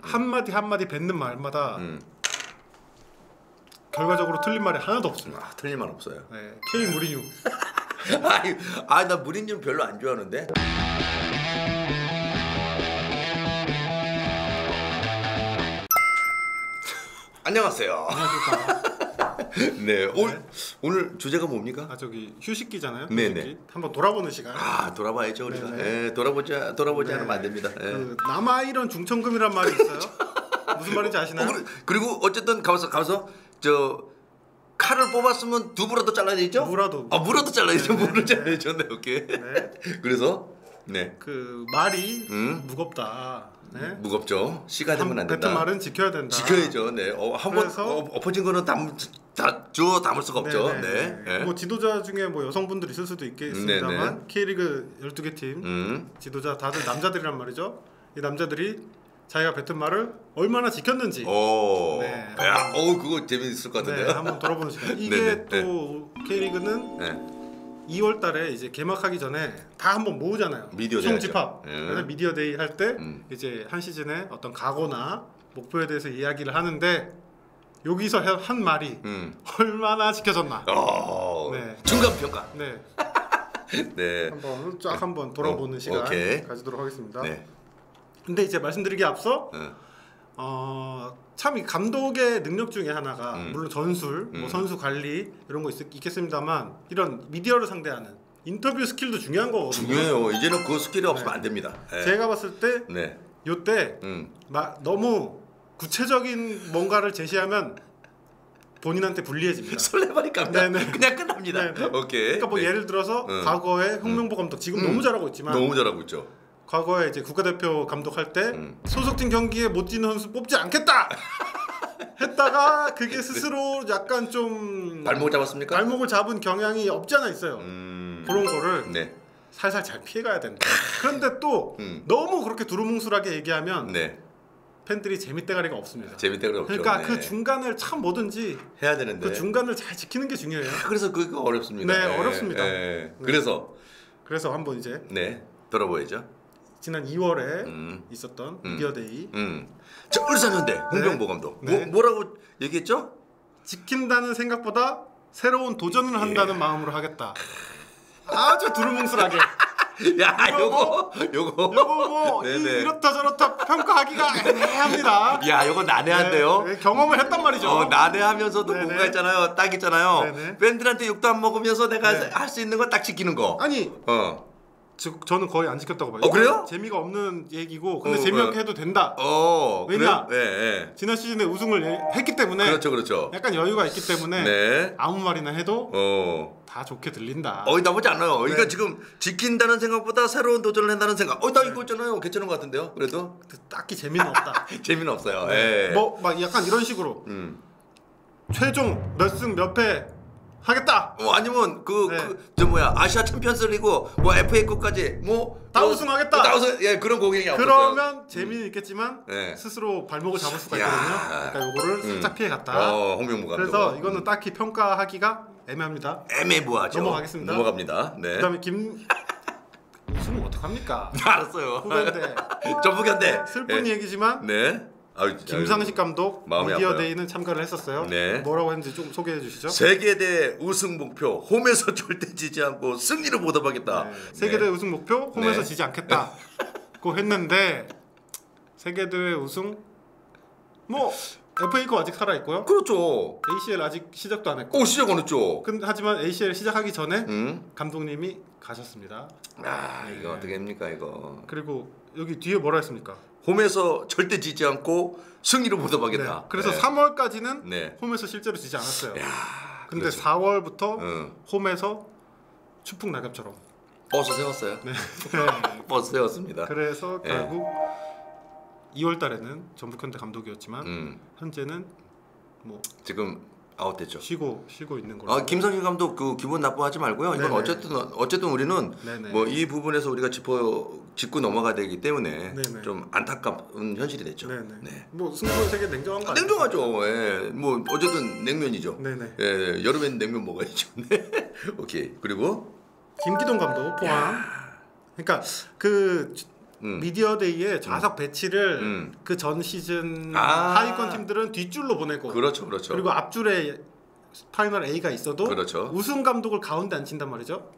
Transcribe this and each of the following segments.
한마디 한마디 뱉는 말마다 결과적으로 틀린 말이 하나도 없습니다. 틀린 말 없어요. 네, K 무리뉴. 나 무리뉴 별로 안 좋아하는데. 안녕하세요. 안녕하십니까. 네, 오늘 주제가 뭡니까? 저기 휴식기잖아요. 네네. 휴식기. 한번 돌아보는 시간. 돌아봐야죠 우리가. 네네. 네, 돌아보지 네. 않으면 안 됩니다. 네. 그 남아이런 중천금이란 말이 있어요. 무슨 말인지 아시나요? 그리고 어쨌든 가서 저 칼을 뽑았으면 두부라도 잘라야 되죠? 무라도. 무라도 잘라야 되죠. 네네. 무를 잘라야 되죠. 네, 오케이. 네. 그래서 네. 그 말이 무겁다. 네. 무겁죠. 시가 되면 안 된다. 뱉은 말은 지켜야 된다. 지켜야죠. 네. 한번 엎어진 거는 담을 수가 없죠. 네. 뭐 지도자 중에 뭐 여성분들 있을 수도 있겠습니다만 K리그 12개 팀 지도자 다들 남자들이란 말이죠. 이 남자들이 자기가 뱉은 말을 얼마나 지켰는지. 네. 그거 재밌을 것 같은데요. 네, 한번 돌아보는 시간. 이게 또 K리그는 2월 달에 이제 개막하기 전에 다 한번 모으잖아요. 미디어 총집합. 그래서 미디어 데이 할 때 이제 한 시즌에 어떤 각오나 목표에 대해서 이야기를 하는데 여기서 한 말이 얼마나 지켜졌나. 네. 중간 평가. 네. 네. 한번 돌아보는 시간 가지도록 하겠습니다. 네. 근데 이제 말씀드리기 앞서 참 이 감독의 능력 중에 하나가 물론 전술, 뭐 선수 관리 이런 거 있겠습니다만 이런 미디어를 상대하는 인터뷰 스킬도 중요한 거거든요. 중요해요. 이제는 그 스킬이 없으면 안 됩니다. 네. 제가 봤을 때 요때 너무 구체적인 뭔가를 제시하면 본인한테 불리해집니다. 설레발이 깜짝 그냥 끝납니다. 네네. 오케이. 그러니까 뭐 예를 들어서 과거에 홍명보 감독 지금 너무 잘하고 있지만 너무 잘하고 있죠. 과거에 이제 국가대표 감독할 때 소속팀 경기에 못 뛰는 선수 뽑지 않겠다 했다가 그게 스스로 약간 좀 발목을 잡았습니까? 발목을 잡은 경향이 없지 않아 있어요. 그런 거를 살살 잘 피해가야 된다. 그런데 또 너무 그렇게 두루뭉술하게 얘기하면 팬들이 재밌대가리가 없습니다. 재밌대가리가 없죠. 그러니까 그 중간을 참 뭐든지 해야 되는데 그 중간을 잘 지키는 게 중요해요. 그래서 그거 어렵습니다. 네, 어렵습니다. 그래서 한번 이제 돌아보야죠. 지난 2월에 있었던 미디어데이. 저 울산현대 홍명보 감독 뭐라고 얘기했죠? 지킨다는 생각보다 새로운 도전을 한다는 마음으로 하겠다. 아주 두루뭉술하게. 요거 뭐 이렇다 저렇다 평가하기가 애매합니다. 요거 난해한데요. 경험을 했단 말이죠. 난해하면서도 뭔가 있잖아요. 딱 있잖아요. 팬들한테 욕도 안 먹으면서 내가 할 수 있는 거 딱 지키는 거. 아니 저는 거의 안 지켰다고 봐요. 그래요? 재미가 없는 얘기고 근데 재미없게 해도 된다. 왜냐? 지난 시즌에 우승을 했기 때문에 그렇죠. 약간 여유가 있기 때문에 아무 말이나 해도 다 좋게 들린다. 나쁘지 않아요. 그러니까 지금 지킨다는 생각보다 새로운 도전을 한다는 생각. 나 이거 있잖아요. 괜찮은 것 같은데요. 그래도 딱히 재미는 없다. 재미는 없어요. 뭐 막 약간 이런 식으로 최종 몇 승 몇 패 하겠다. 아니면 아시아 챔피언스리그 뭐 FA컵까지 다 우승하겠다. 다 우승 그런 공약이 없어요. 그러면 재미는 있겠지만 스스로 발목을 잡을 수가 있거든요. 그러니까 요거를 살짝 피해 갔다. 홍명보 감독. 그래서 이거는 딱히 평가하기가 애매합니다. 애매모호하죠. 넘어가겠습니다. 넘어갑니다. 그다음에 우승은 어떡합니까? 알았어요. 후배인데 전북현대. 슬픈 얘기지만 김상식 감독 미디어데이는 참가를 했었어요. 뭐라고 했는지 좀 소개해 주시죠. 세계대 우승 목표 홈에서 절대 지지 않고 승리를 보답하겠다. 세계대 우승 목표 홈에서 지지 않겠다고 했는데 세계대회 우승 뭐 FA컵 아직 살아 있고요. 그렇죠. ACL 아직 시작도 안 했고. 시작 안 했죠. 하지만 ACL 시작하기 전에 감독님이 가셨습니다. 이거 어떻게 합니까 이거. 그리고 여기 뒤에 뭐라 했습니까? 홈에서 절대 지지 않고 승리로 보답하겠다. 그래서 3월까지는 홈에서 실제로 지지 않았어요. 근데 4월부터 홈에서 추풍 낙엽처럼 버스 세웠어요. 버스 세웠습니다. 그래서 결국 2월 달에는 전북현대 감독이었지만 현재는 뭐 지금 아웃됐죠. 쉬고 있는 걸로. 김상식 감독 기분 나빠하지 말고요. 이건 어쨌든 우리는 뭐 이 부분에서 우리가 짚고 넘어가야 되기 때문에 좀 안타까운 현실이 됐죠. 뭐 승부의 세계 냉정한 거 냉정하죠. 뭐 어쨌든 냉면이죠. 여름엔 냉면 먹어야죠. 오케이. 그리고 김기동 감독 포항. 그러니까 미디어데이에 좌석 배치를 그 전 시즌 하위권 팀들은 뒷줄로 보내고 그렇죠. 그리고 앞줄에 파이널 A가 있어도 그렇죠. 우승 감독을 가운데 앉힌단 말이죠.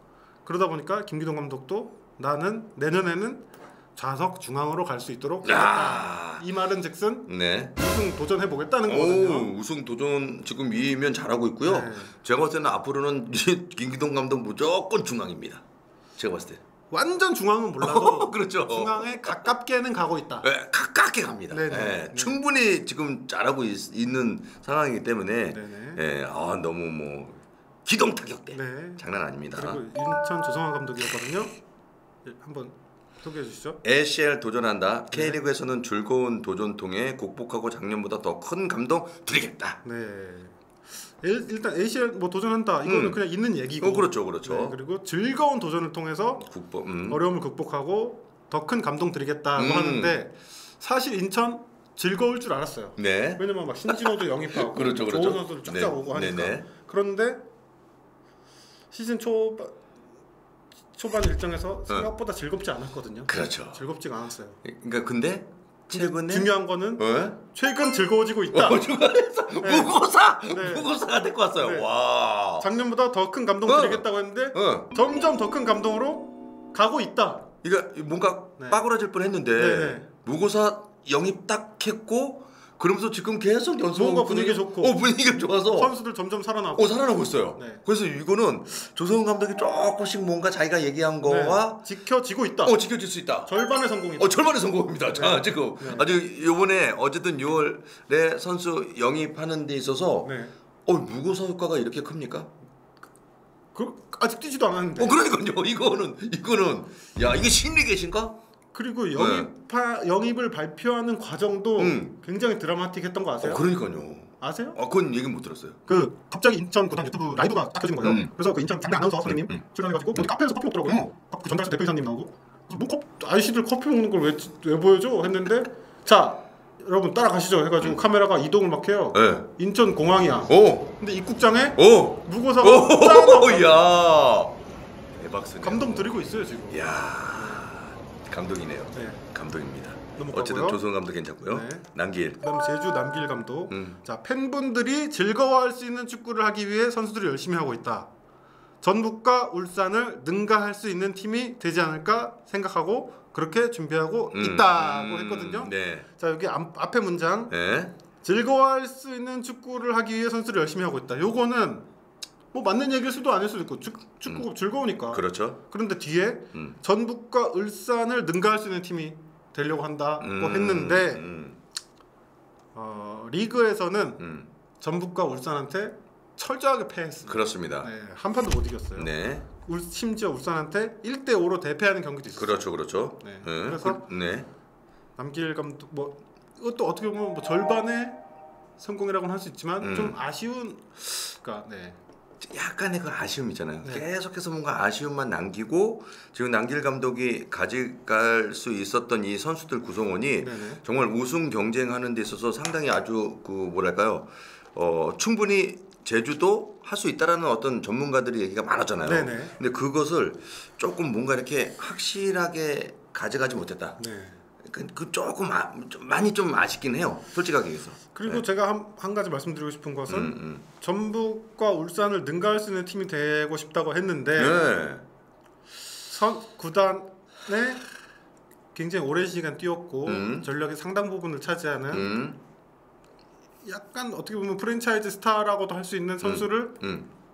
그러다 보니까 김기동 감독도 나는 내년에는 좌석 중앙으로 갈 수 있도록 하겠다. 이 말은즉슨 우승 도전해 보겠다는 거거든요. 우승 도전 지금 이면 잘하고 있고요. 제가 봤을 때는 앞으로는 김기동 감독 무조건 중앙입니다. 제가 봤을 때. 완전 중앙은 몰라도 그렇죠. 중앙에 가깝게는 가고 있다. 네, 가깝게 갑니다. 충분히 지금 잘하고 있는 상황이기 때문에 너무 뭐 기동 타격대 장난 아닙니다. 그리고 인천 조성환 감독이었거든요. 한번 소개해 주시죠. ACL 도전한다. K리그에서는 즐거운 도전 통해 극복하고 작년보다 더 큰 감동 드리겠다. 일단 ACL 뭐 도전한다. 이거는 그냥 있는 얘기고. 그렇죠. 그리고 즐거운 도전을 통해서 어려움을 극복하고 더 큰 감동 드리겠다고 하는데 사실 인천 즐거울 줄 알았어요. 왜냐면 막 신진호도 영입하고 그렇죠. 좋은 선수를 쫙쫙 오고 하니까. 그런데 시즌 초반 일정에서 생각보다 즐겁지 않았거든요. 그렇죠. 즐겁지가 않았어요. 그러니까 근데 최근에 중요한 거는 최근 즐거워지고 있다. 무고사가 데리고 왔어요. 와. 작년보다 더 큰 감동 드리겠다고 했는데 점점 더 큰 감동으로 가고 있다. 그러니까 뭔가 빠그라질 뻔했는데 무고사 영입 딱 했고 그러면서 지금 계속 연습 뭔가 분위기 좋고 분위기가 좋아서 선수들 점점 살아나고 살아나고 있어요. 그래서 이거는 조성훈 감독이 조금씩 뭔가 자기가 얘기한 거와 지켜지고 있다. 지켜질 수 있다. 절반의 성공이다. 절반의 성공입니다. 자, 지금 아주 이번에 어쨌든 6월에 선수 영입하는 데 있어서 무고사 효과가 이렇게 큽니까? 아직 뛰지도 않았는데. 그러니까요. 이거는 이게 신리 계신가? 그리고 영입을 발표하는 과정도 굉장히 드라마틱했던 거 아세요? 그러니까요. 아세요? 그건 얘기 못 들었어요. 갑자기 인천 구단 유튜브 라이브가 딱 켜진 거예요. 그래서 인천 장례 아나운서 선생님 출연해가지고 어디 카페에서 커피 먹더라고요. 그 전달사 대표이사님 나오고 아저씨들 커피 먹는 걸 왜 보여줘? 했는데 자 여러분 따라가시죠 해가지고 카메라가 이동을 막 해요. 인천 공항이야. 근데 입국장에 무고사가 야 대박 쓰네. 감동 드리고 있어요 지금. 감독이네요. 감독입니다. 어쨌든 조성훈 감독 괜찮고요. 남길. 그다음 제주 남길 감독. 자 팬분들이 즐거워할 수 있는 축구를 하기 위해 선수들이 열심히 하고 있다. 전북과 울산을 능가할 수 있는 팀이 되지 않을까 생각하고 그렇게 준비하고 있다고 했거든요. 자 여기 앞에 문장. 즐거워할 수 있는 축구를 하기 위해 선수들이 열심히 하고 있다. 요거는 뭐 맞는 얘기일 수도 아닐 수도 있고 축구가 즐거우니까. 그렇죠. 그런데 뒤에 전북과 울산을 능가할 수 있는 팀이 되려고 한다고 했는데 리그에서는 전북과 울산한테 철저하게 패했습니다. 그렇습니다. 한 판도 못 이겼어요. 심지어 울산한테 1대5로 대패하는 경기도 있었어요. 그렇죠. 그래서 남길 감독 이것도 어떻게 보면 절반의 성공이라고는 할 수 있지만 좀 아쉬운 약간의 그 아쉬움 있잖아요. 계속해서 뭔가 아쉬움만 남기고 지금 남길 감독이 가져갈 수 있었던 이 선수들 구성원이 정말 우승 경쟁하는 데 있어서 상당히 아주 뭐랄까요 충분히 제주도 할 수 있다라는 어떤 전문가들의 얘기가 많았잖아요. 근데 그것을 조금 뭔가 이렇게 확실하게 가져가지 못했다. 그 조금 많이 좀 아쉽긴 해요. 솔직하게 얘기해서. 그리고 제가 한 가지 말씀드리고 싶은 것은 전북과 울산을 능가할 수 있는 팀이 되고 싶다고 했는데 구단에 굉장히 오랜 시간 뛰었고 전력의 상당 부분을 차지하는 약간 어떻게 보면 프랜차이즈 스타라고도 할 수 있는 선수를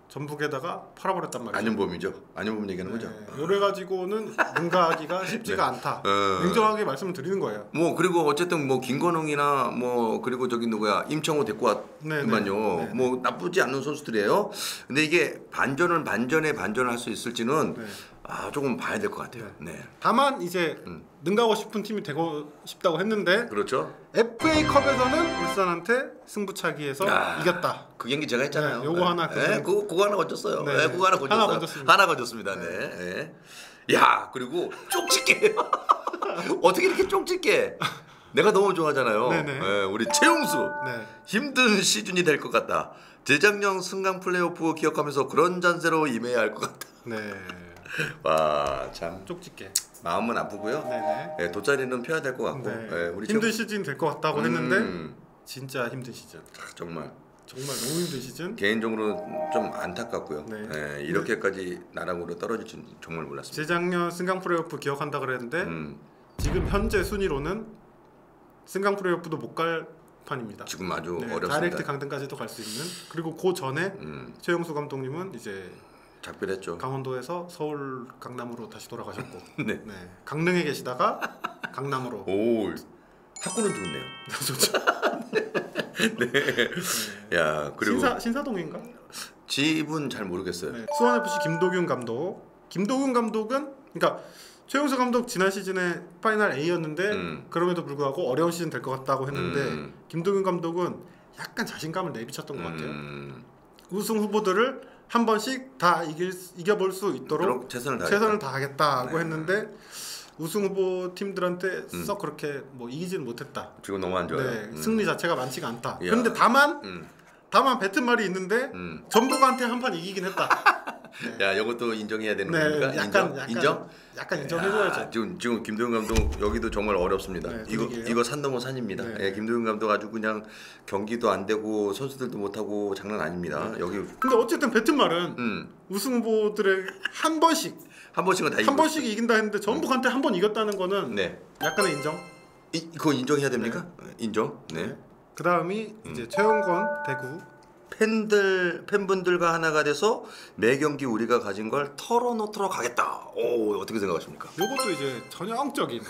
전북에다가 팔아버렸단 말이에요. 안윤범이죠. 안윤범 얘기하는 거죠. 요래 가지고는 능가하기가 쉽지가 않다. 냉정하게 말씀을 드리는 거예요. 그리고 어쨌든 김건웅이나 그리고 저기 누구야 임창호 데리고 왔만요. 나쁘지 않은 선수들이에요. 근데 이게 반전을 할 수 있을지는 조금 봐야 될 것 같아요. 다만 이제 능가하고 싶은 팀이 되고 싶다고 했는데 그렇죠. FA컵에서는 울산한테 승부차기에서 이겼다. 그 경기 제가 했잖아요. 요거 하나 그거 하나 건졌어요. 그거 하나 건졌습니다. 야 그리고 쪽집게 어떻게 이렇게 쪽집게 내가 너무 좋아하잖아요. 우리 최용수 힘든 시즌이 될 것 같다. 재작년 승강 플레이오프 기억하면서 그런 잔세로 임해야 할 것 같다. 와 참 쪽집게. 마음은 아프고요. 네네. 예, 돗자리는 펴야 될 것 같고. 네. 예, 우리 힘든 시즌 될 것 같다고 했는데 진짜 힘든 시즌. 정말 너무 힘든 시즌. 개인적으로 좀 안타깝고요. 네. 예, 이렇게까지 나락으로 떨어질 줄 정말 몰랐습니다. 재작년 승강 플레이오프 기억한다 그랬는데 지금 현재 순위로는 승강 플레이오프도 못 갈 판입니다. 지금 아주 어렵습니다. 다이렉트 강등까지도 갈 수 있는. 그리고 그 전에 최용수 감독님은 이제 작별했죠. 강원도에서 서울 강남으로 다시 돌아가셨고, 네. 강릉에 계시다가 강남으로. 오, 학구는 좋네요. 좋죠. 네. 야, 그리고 신사동인가? 집은 잘 모르겠어요. 네. 수원 FC 김도균 감독. 김도균 감독은 그러니까 최용수 감독 지난 시즌에 파이널 A였는데 그럼에도 불구하고 어려운 시즌 될 것 같다고 했는데 김도균 감독은 약간 자신감을 내비쳤던 것 같아요. 우승 후보들을 한 번씩 다 이겨볼 수 있도록 최선을 다하겠다고 했는데 우승 후보 팀들한테 썩 그렇게 뭐 이기지는 못했다. 지금 너무 안 좋아요. 네, 승리 자체가 많지가 않다. 그런데 다만 뱉은 말이 있는데 전북한테 한 판 이기긴 했다. 네. 야, 이것도 인정해야 되는 겁니까? 약간 인정해줘야죠. 지금 김도균 감독 여기도 정말 어렵습니다. 네, 이거 산 넘어 산입니다. 네. 예, 김도균 감독 아주 그냥 경기도 안 되고 선수들도 못 하고 장난 아닙니다. 여기. 근데 어쨌든 뱉은 말은 우승 후보들의 한 번씩은 다 한 번씩 이긴다 했는데 전북한테 한 번 이겼다는 거는 약간의 인정. 그거 인정해야 됩니까? 인정. 네. 그 다음이 이제 최영권 대구. 팬분들과 하나가 돼서 매 경기 우리가 가진 걸 털어놓도록 하겠다. 오, 어떻게 생각하십니까? 요것도 이제 전형적인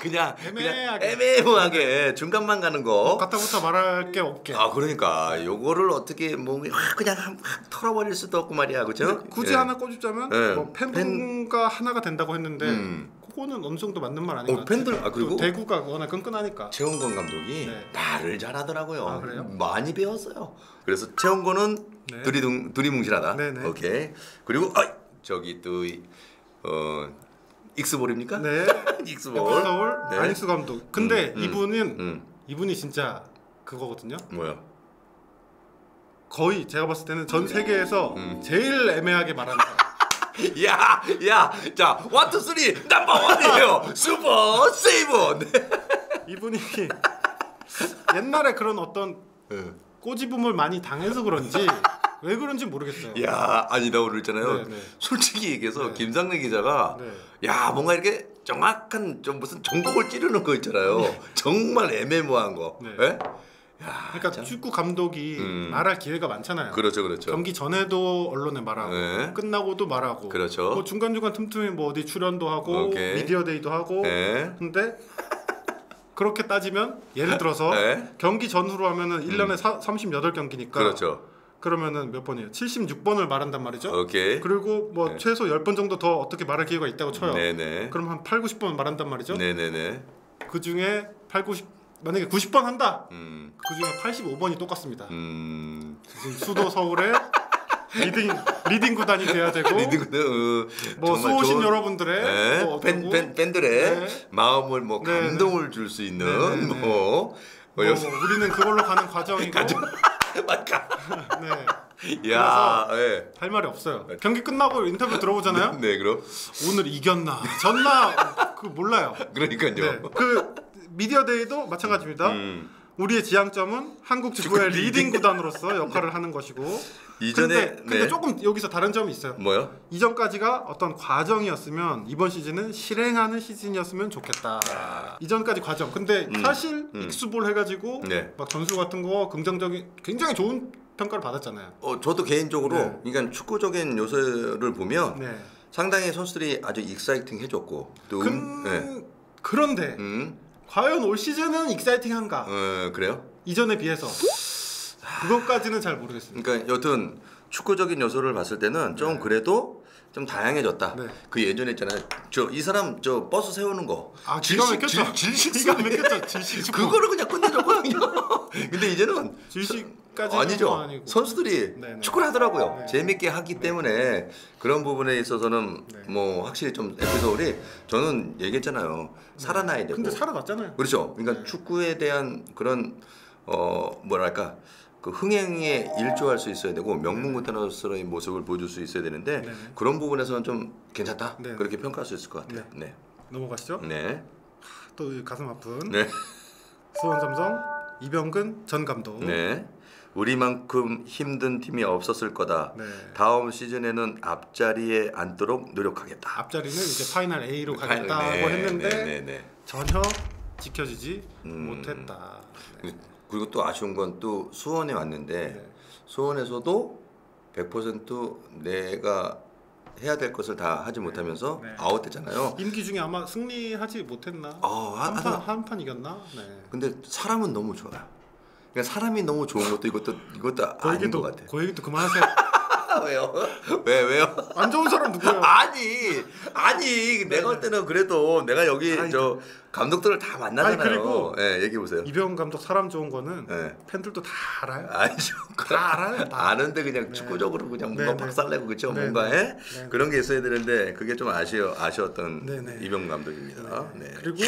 그냥 애매하게 중간만 가는 거. 가타부터 말할 게 없게. 그러니까 요거를 어떻게 뭐 그냥 털어버릴 수도 없고 말이야, 그렇죠? 굳이 하나 꽂자면 뭐 팬분과 하나가 된다고 했는데. 그거는 어느 정도 맞는 말 아닌가? 팬들 그리고 대구가 워낙 끈끈하니까. 최원건 감독이 말을 잘하더라고요. 그래요? 많이 배웠어요. 그래서 최원건은 두리뭉실하다. 오케이. 그리고 저기 또 익스볼입니까? 네. 익스볼. 서울 안익수 감독. 근데 이분이 진짜 그거거든요. 뭐야? 거의 제가 봤을 때는 전 세계에서 제일 애매하게 말하는 사람. 야, 자, 1, 2, 3 넘버 원이에요. 슈퍼 세이브. 이분이 옛날에 그런 어떤 꼬집음을 많이 당해서 그런지 왜 그런지 모르겠어요. 야, 아니다 그랬잖아요. 솔직히 얘기해서 김상래 기자가 야, 뭔가 이렇게 정확한 좀 무슨 정곡을 찌르는 거 있잖아요. 정말 애매모호한 거. 야, 그러니까 참. 축구 감독이 말할 기회가 많잖아요. 그렇죠. 경기 전에도 언론에 말하고 끝나고도 말하고. 그렇죠. 뭐 중간중간 틈틈이 뭐 어디 출연도 하고 미디어데이도 하고. 근데 그렇게 따지면 예를 들어서 경기 전후로 하면은 1년에 38경기니까. 그렇죠. 그러면은 몇 번이에요? 76번을 말한단 말이죠. 오케이. 그리고 뭐 최소 10번 정도 더 어떻게 말할 기회가 있다고 쳐요. 그럼 한 8, 90번 말한단 말이죠. 그 중에 8, 90 만약에 90번 한다. 그 중에 85번이 똑같습니다. 수도 서울의 리딩 구단이 돼야 되고. 뭐 수호신 여러분들의 뭐 팬들의 마음을 뭐 감동을 줄 수 있는 뭐 우리는 그걸로 가는 과정이고. 맞다. 야, 할 말이 없어요. 경기 끝나고 인터뷰 들어보잖아요. 그럼 오늘 이겼나 졌나 그 몰라요. 그러니까요. 그 미디어데이도 마찬가지입니다. 우리의 지향점은 한국 축구의 리딩 구단으로서 역할을 하는 것이고. 근데 조금 여기서 다른 점이 있어요. 뭐요? 이전까지가 어떤 과정이었으면 이번 시즌은 실행하는 시즌이었으면 좋겠다. 이전까지 과정. 근데 사실 익스볼 해가지고 막 전술 같은 거 긍정적인 굉장히 좋은 평가를 받았잖아요. 저도 개인적으로 그러니까 축구적인 요소를 보면 상당히 선수들이 아주 익사이팅 해줬고 또 그런데 과연 올 시즌은 익사이팅한가? 그래요? 이전에 비해서 그것까지는 잘 모르겠습니다. 그러니까 여튼 축구적인 요소를 봤을 때는 좀 그래도 좀 다양해졌다. 그 예전에 있잖아요. 이 사람 버스 세우는 거. 기가 막혔죠. 질식 그거를 그냥 끝내줬거든요. 근데 이제는 질식까지 아니죠. 선수들이 축구를 하더라고요. 재밌게 하기 때문에 그런 부분에 있어서는 뭐 확실히 좀 에피소드이 저는 얘기했잖아요. 살아나야 되고. 근데 살아났잖아요. 그렇죠. 그러니까 축구에 대한 그런 뭐랄까 그 흥행에 일조할 수 있어야 되고 명문구단으로서의 모습을 보여줄 수 있어야 되는데 네네. 그런 부분에서는 좀 괜찮다. 네네. 그렇게 평가할 수 있을 것 같아요. 네. 넘어가시죠. 네. 또 가슴 아픈 네. 수원 삼성 이병근 전 감독. 네. 우리만큼 힘든 팀이 없었을 거다. 네. 다음 시즌에는 앞자리에 앉도록 노력하겠다. 앞자리는 이제 파이널 A로 가겠다고 네, 했는데 네. 전혀 지켜지지 못했다. 네. 그리고 또 아쉬운 건 또 수원에 왔는데 수원에서도 100% 내가 해야 될 것을 다 하지 못하면서 아웃됐잖아요. 임기 중에 아마 승리하지 못했나? 한 판 이겼나? 네. 근데 사람은 너무 좋아요. 그러니까 사람이 너무 좋은 것도 이것도 아닌 것 같아. 그 얘기도 그만하세요. 왜요? 왜요? 안 좋은 사람 누구예요? 아니 내가 볼 때는 그래도 내가 여기 저 감독들을 다 만나잖아요. 그리고 얘기해 보세요. 이병헌 감독 사람 좋은 거는 팬들도 다 알아요. 아니죠. 다 알아요. 다. 아는데 그냥 축구적으로 그냥 뭔가 박살내고 그렇죠. 뭔가 그런 게 있어야 되는데 그게 좀 아쉬웠던 이병헌 감독입니다. 네. 그리고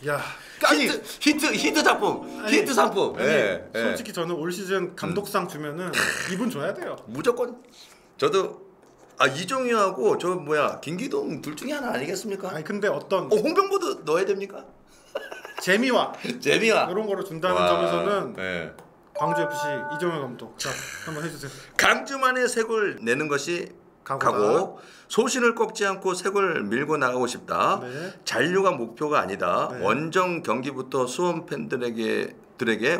야 히트 작품, 히트 상품. 솔직히 저는 올 시즌 감독상 주면은 이분 줘야 돼요. 무조건. 저도 이종희하고 저 김기동 둘 중에 하나 아니겠습니까? 아니 근데 어떤 홍병보도 넣어야 됩니까? 재미와 이런 거를 준다는 점에서는 광주 FC 이종현 감독 자 한번 해주세요. 강주만의 색을 내는 것이 가고 소신을 꺾지 않고 색을 밀고 나가고 싶다. 잔류가 목표가 아니다. 원정 경기부터 수원 팬들에게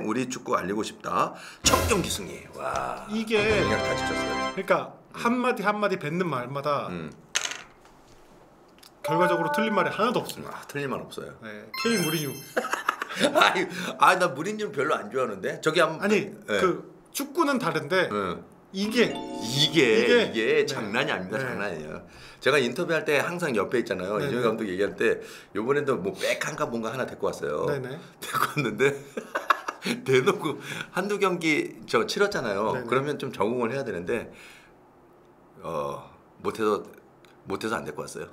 우리 축구 알리고 싶다. 첫 경기 승리. 와. 이게 그냥 다 지켰어요. 그러니까 한마디 한마디 뱉는 말마다 결과적으로 틀린 말이 하나도 없습니다. 틀린 말 없어요. K 무리뉴. 나 무리뉴는 별로 안 좋아하는데. 그 축구는 다른데 이게 장난이 아닙니다. 장난이에요. 제가 인터뷰할 때 항상 옆에 있잖아요. 이종희 감독 얘기할 때 이번에도 백한가 뭔가 하나 데리고 왔어요. 데리고 왔는데 대놓고 한두 경기 치렀잖아요. 그러면 좀 적응을 해야 되는데 못해서 안 데리고 왔어요.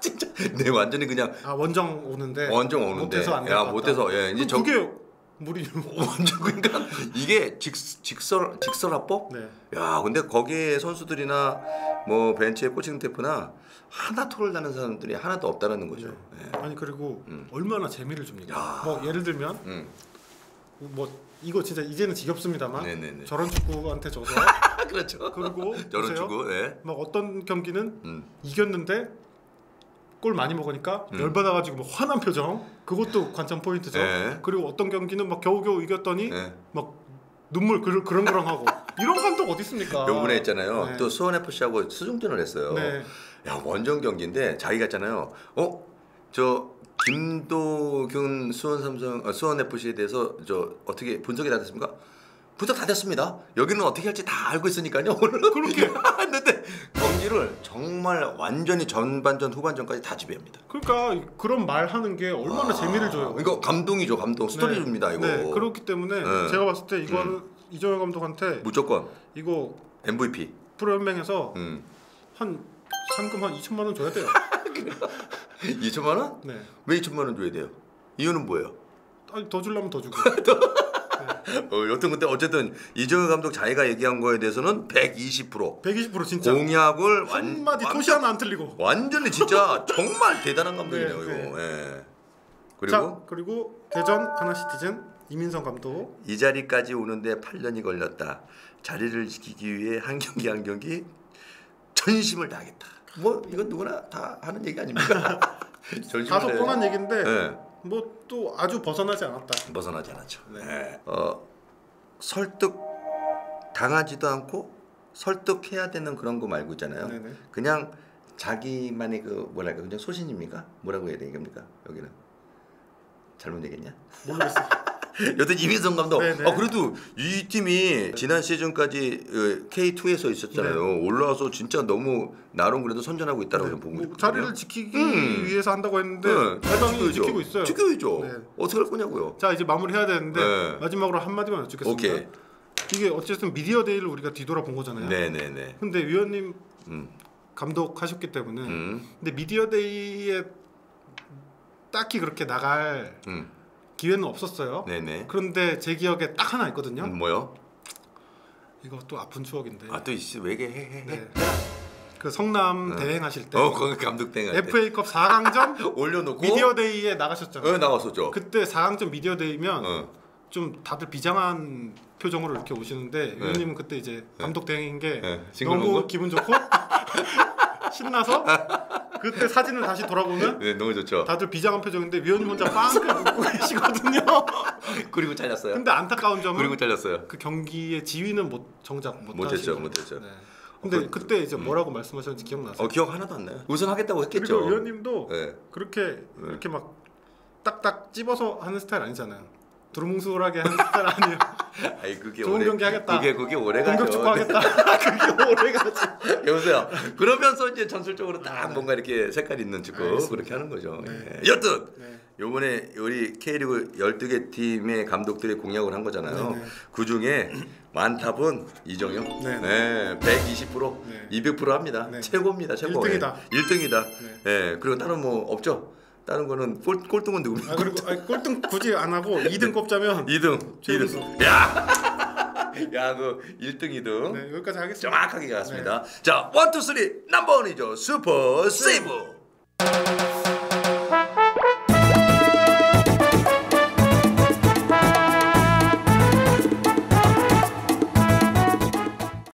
진짜 완전히 그냥 원정 오는데 못해서 안 데리고 못해서 이제 그게 무리뉴 완전 그러니까 이게 직설화법? 야, 근데 거기에 선수들이나 벤치에 코칭 스태프나 하나 토를 나는 사람들이 하나도 없다라는 거죠. 아니 그리고 얼마나 재미를 줍니까? 예를 들면 이거 진짜 이제는 지겹습니다만 저런 축구한테 져서 그렇죠. 그리고 저런 축구 어떤 경기는 이겼는데 골 많이 먹으니까 열받아가지고 화난 표정 그것도 관전 포인트죠. 그리고 어떤 경기는 겨우겨우 이겼더니 눈물 그렁그렁하고 이런 감독 어디 있습니까? 요번에 있잖아요. 또 수원 FC하고 수중전을 했어요. 야, 원정 경기인데 자기가 있잖아요. 저 김도균 수원 FC에 대해서 어떻게 분석이 다 됐습니까? 분석 다 됐습니다. 여기는 어떻게 할지 다 알고 있으니까요. 오늘 그렇게 했는데 경기를 정말 완전히 전반전 후반전까지 다 지배합니다. 그러니까 그런 말 하는 게 얼마나 재미를 줘요. 이거 감동이죠. 감동. 스토리 줍니다. 이거. 그렇기 때문에 제가 봤을 때 이거는 이종현 감독한테 무조건 이거 MVP 프로연맹에서 한 상금 한 2천만 원 줘야 돼요. 2천만 원? 왜 2천만 원 줘야 돼요? 이유는 뭐예요? 더 주려면 더 주고. 여튼 근데 어쨌든 이정현 감독 자기가 얘기한 거에 대해서는 120% 진짜 공약을 한마디 토시 하나 안 틀리고 완전히 진짜 정말 대단한 감독이네요. 이거. 그리고 대전 하나시티즌 이민성 감독 이 자리까지 오는데 8년이 걸렸다. 자리를 지키기 위해 한 경기 전심을 다하겠다. 이건 누구나 다 하는 얘기 아닙니까? 다소 뻔한 얘기인데 또 아주 벗어나지 않았다. 벗어나지 않았죠. 설득 당하지도 않고 설득해야 되는 그런 거 말고 있잖아요. 그냥 자기만의 그냥 소신입니까? 뭐라고 해야 되겠습니까? 여기는 잘못 얘기했냐? 모르겠어. 여튼 이민성 감독. 그래도 이 팀이 지난 시즌까지 K2에서 있었잖아요. 올라와서 진짜 너무 나름 그래도 선전하고 있다라고 보고 있거든요. 자리를 지키기 위해서 한다고 했는데 대단히 지키고 있어요. 지켜야죠. 어떻게 할 거냐고요. 자 이제 마무리해야 되는데 마지막으로 한마디만 여쭙겠습니다. 오케이. 이게 어쨌든 미디어 데이를 우리가 뒤돌아본 거잖아요. 근데 위원님 감독하셨기 때문에 근데 미디어 데이에 딱히 그렇게 나갈 기회는 없었어요. 네네. 그런데 제 기억에 딱 하나 있거든요. 뭐요? 이거 또 아픈 추억인데. 또 있어. 왜게 해. 네. 그 성남 대행하실 때 거기 감독 대행할 때 FA컵 4강전 올려놓고 미디어데이에 나가셨잖아요. 나갔었죠. 그때 4강전 미디어데이면 좀 다들 비장한 표정으로 이렇게 오시는데 위원님은 그때 이제 감독 대행인 게 너무 기분 좋고 신나서 그때 사진을 다시 돌아보면 너무 좋죠. 다들 비장한 표정인데 위원님 혼자 빵긋 웃고 계시거든요. 그리고 잘렸어요. 근데 안타까운 점은 그리고 잘렸어요. 그 경기의 지휘는 정작 못했죠. 네. 근데 그때 이제 뭐라고 말씀하셨는지 기억나세요? 기억 하나도 안 나요. 우승하겠다고 했겠죠. 그리고 위원님도 그렇게 이렇게 막 딱딱 찝어서 하는 스타일 아니잖아요. 두루뭉술하게 하는 스타일 아니에요. 아니 그게 좋은 경기 하겠다. 그게 오래 가죠. 공격 축구 하겠다. 그게 오래 가죠. 여보세요. 그러면서 이제 전술적으로 딱 뭔가 이렇게 색깔 있는 축구 그렇게 하는 거죠. 여튼 요번에 우리 K리그 12개 팀의 감독들이 공약을 한 거잖아요. 그 중에 완탑은 이정용. 120%, 200% 합니다. 최고입니다. 최고. 1등이다. 1등이다. 그리고 다른 뭐 없죠. 다른 거는 꼴등은 누굽니까? 그리고 꼴등 굳이 안 하고 2등 꼽자면 2등. 야, 그 1등, 2등. 네, 여기까지 하겠습니다. 정확하게 갔습니다. 자, 1, 2, 3 넘버 원이죠. 슈퍼 세이브.